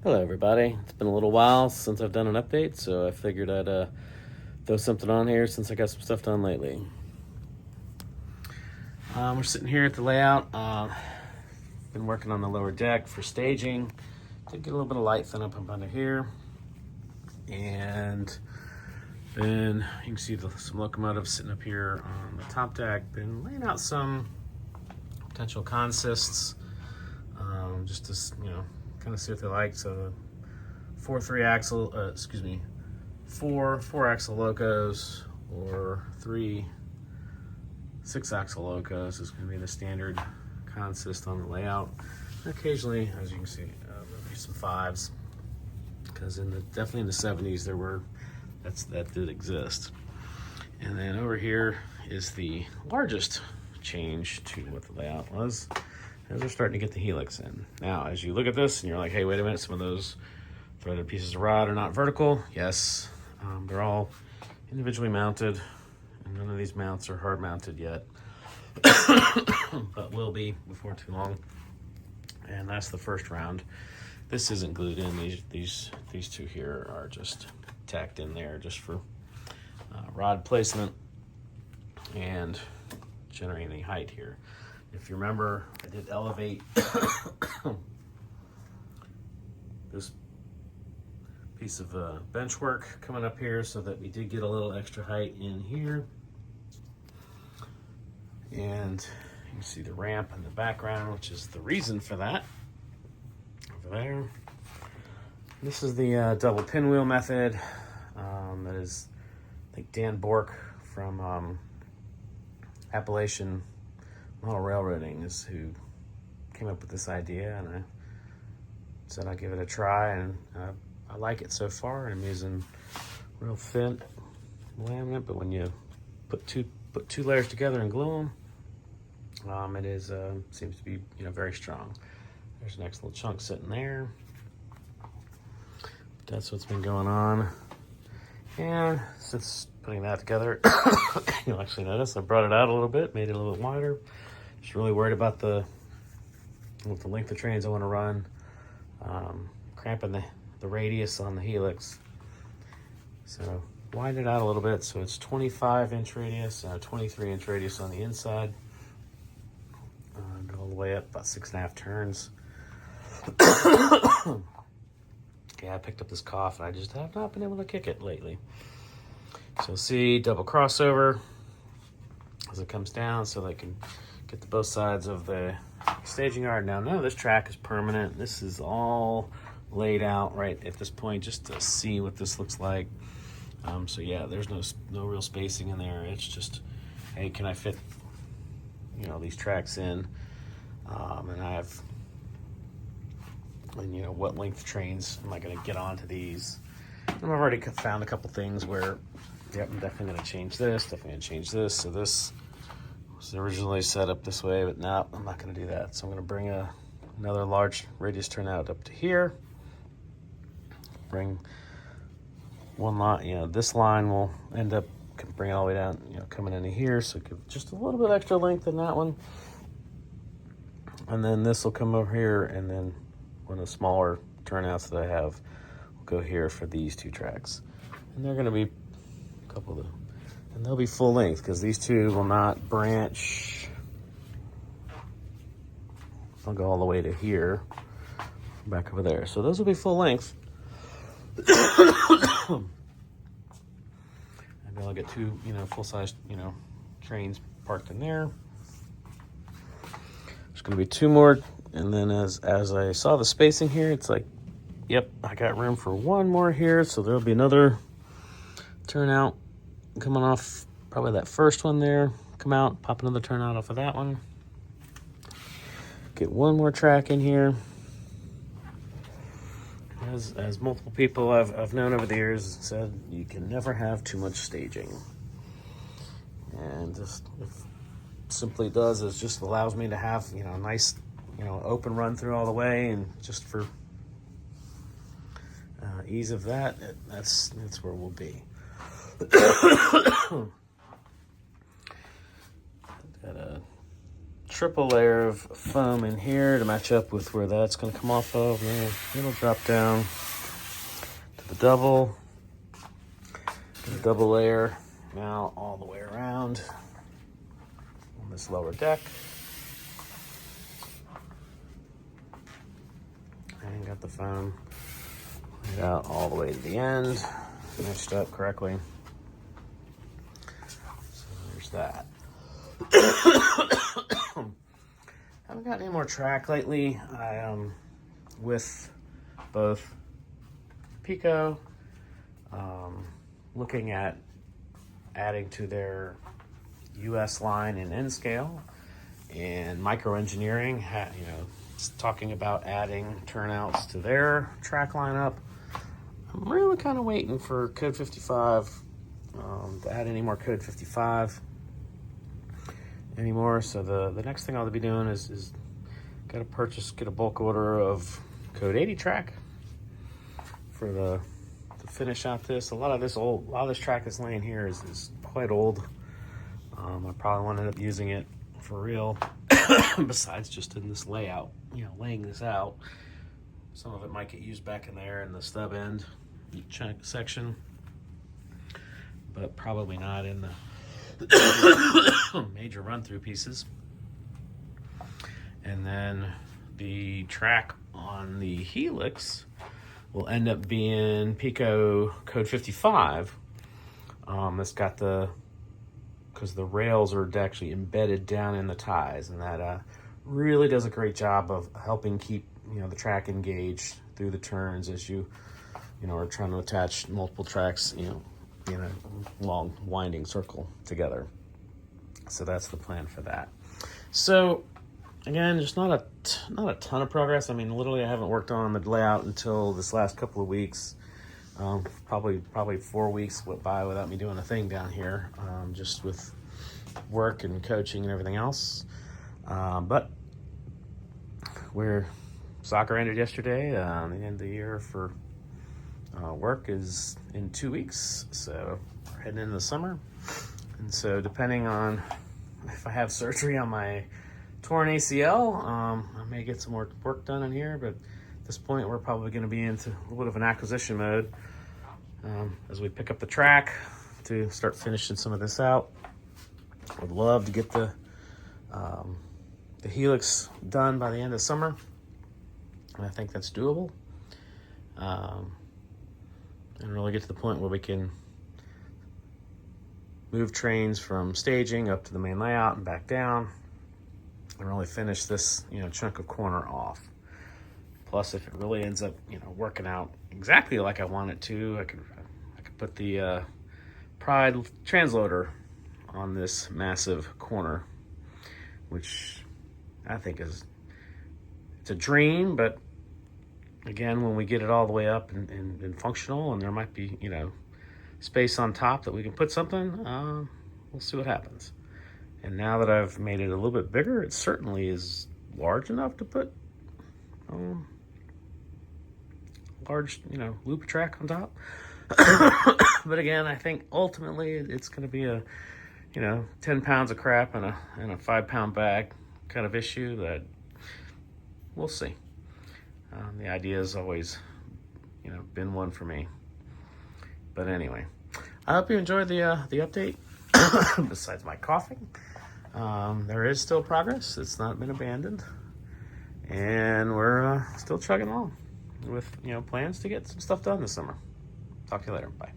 Hello everybody. It's been a little while since I've done an update, so I figured I'd throw something on here since I got some stuff done lately. We're sitting here at the layout. Been working on the lower deck for staging. Did get a little bit of light thin up under here. And then you can see some locomotives sitting up here on the top deck. Been laying out some potential consists, just to, kind of see what they like. So four four-axle locos or 3 6-axle locos is going to be the standard consist on the layout. And occasionally, as you can see, there'll be some 5s, because definitely in the 70s that did exist. And then over here is the largest change to what the layout was, as we're starting to get the helix in. Now, as you look at this and you're like, hey, wait a minute, some of those threaded pieces of rod are not vertical. Yes, they're all individually mounted, and none of these mounts are hard mounted yet, but will be before too long. And that's the first round. This isn't glued in. These two here are just tacked in there just for rod placement and generating any height here. If you remember, I did elevate this piece of bench work coming up here so that we did get a little extra height in here. And you can see the ramp in the background, which is the reason for that. Over there. This is the double pinwheel method. That is, I think, Dan Bork from Appalachian Model Railroading is who came up with this idea, and I said I'd give it a try, and I like it so far. I'm using real thin laminate, but when you put two layers together and glue them, it is seems to be very strong. There's a nice little chunk sitting there. That's what's been going on. And since putting that together, you'll actually notice I brought it out a little bit, made it a little bit wider. Just really worried about the length of trains I want to run, cramping the radius on the helix. So widen it out a little bit, so it's 25-inch radius and a 23-inch radius on the inside. Go all the way up about 6.5 turns. Yeah, I picked up this cough and I just have not been able to kick it lately. So see, double crossover as it comes down, so they can get to both sides of the staging yard. Now, none of this track is permanent. This is all laid out right at this point just to see what this looks like. So yeah, there's no real spacing in there. It's just, hey, can I fit these tracks in? And I have, what length trains am I going to get onto these? And I've already found a couple things where, yep, I'm definitely going to change this, definitely going to change this. So this was originally set up this way, but no, I'm not going to do that. So I'm going to bring another large radius turnout up to here. Bring one line, this line will end up bring it all the way down, coming into here. So give just a little bit extra length in that one. And then this will come over here, and then one of the smaller turnouts that I have will go here for these two tracks. And they're going to be a couple of them. And they'll be full length, because these two will not branch. I'll go all the way to here, back over there. So those will be full length. And I'll get two, full-size, trains parked in there. There's going to be two more, and then as I saw the spacing here, it's like, yep, I got room for one more here, so there'll be another turnout coming off, probably that first one there, come out, pop another turnout off of that one. Get one more track in here. As multiple people I've known over the years said, you can never have too much staging. And just simply does is just allows me to have a nice open run through all the way, and just for ease of that's where we'll be. Got a triple layer of foam in here to match up with where that's going to come off of. Yeah, it'll drop down to the double layer now all the way around on this lower deck. And got the foam laid out all the way to the end, matched up correctly. So there's that. Haven't got any more track lately. I with both Pico, looking at adding to their US line in N scale, and Micro Engineering, talking about adding turnouts to their track lineup. I'm really kind of waiting for Code 55 to add any more Code 55 anymore. So the next thing I'll be doing is get a bulk order of Code 80 track for to finish out this. A lot of this track that's laying here is quite old. I probably won't end up using it for real. Besides just in this layout, laying this out. Some of it might get used back in there in the stub end section, but probably not in the major run-through pieces. And then the track on the Helix will end up being Pico Code 55. It's got because the rails are actually embedded down in the ties, and that really does a great job of helping keep the track engaged through the turns as you are trying to attach multiple tracks in a long winding circle together. So that's the plan for that. So again, just not a ton of progress. I mean, literally, I haven't worked on the layout until this last couple of weeks. Probably 4 weeks went by without me doing a thing down here, just with work and coaching and everything else. But soccer ended yesterday. The end of the year for work is in 2 weeks, so we're heading into the summer. And so depending on if I have surgery on my torn ACL, I may get some more work done in here, but at this point we're probably going to be into a little bit of an acquisition mode as we pick up the track to start finishing some of this out. Would love to get the Helix done by the end of summer, and I think that's doable. And really get to the point where we can move trains from staging up to the main layout and back down, and really finish this chunk of corner off. Plus, if it really ends up working out exactly like I want it to, I could put the Pride transloader on this massive corner, which I think it's a dream. But again, when we get it all the way up and functional, and there might be space on top that we can put something, we'll see what happens. And now that I've made it a little bit bigger, it certainly is large enough to put large loop track on top. But again, I think ultimately it's going to be a 10 pounds of crap in a 5-pound bag kind of issue that we'll see. The idea has always been one for me. But anyway, I hope you enjoyed the update. Besides my coughing, there is still progress. It's not been abandoned, and we're still chugging along with plans to get some stuff done this summer. Talk to you later. Bye.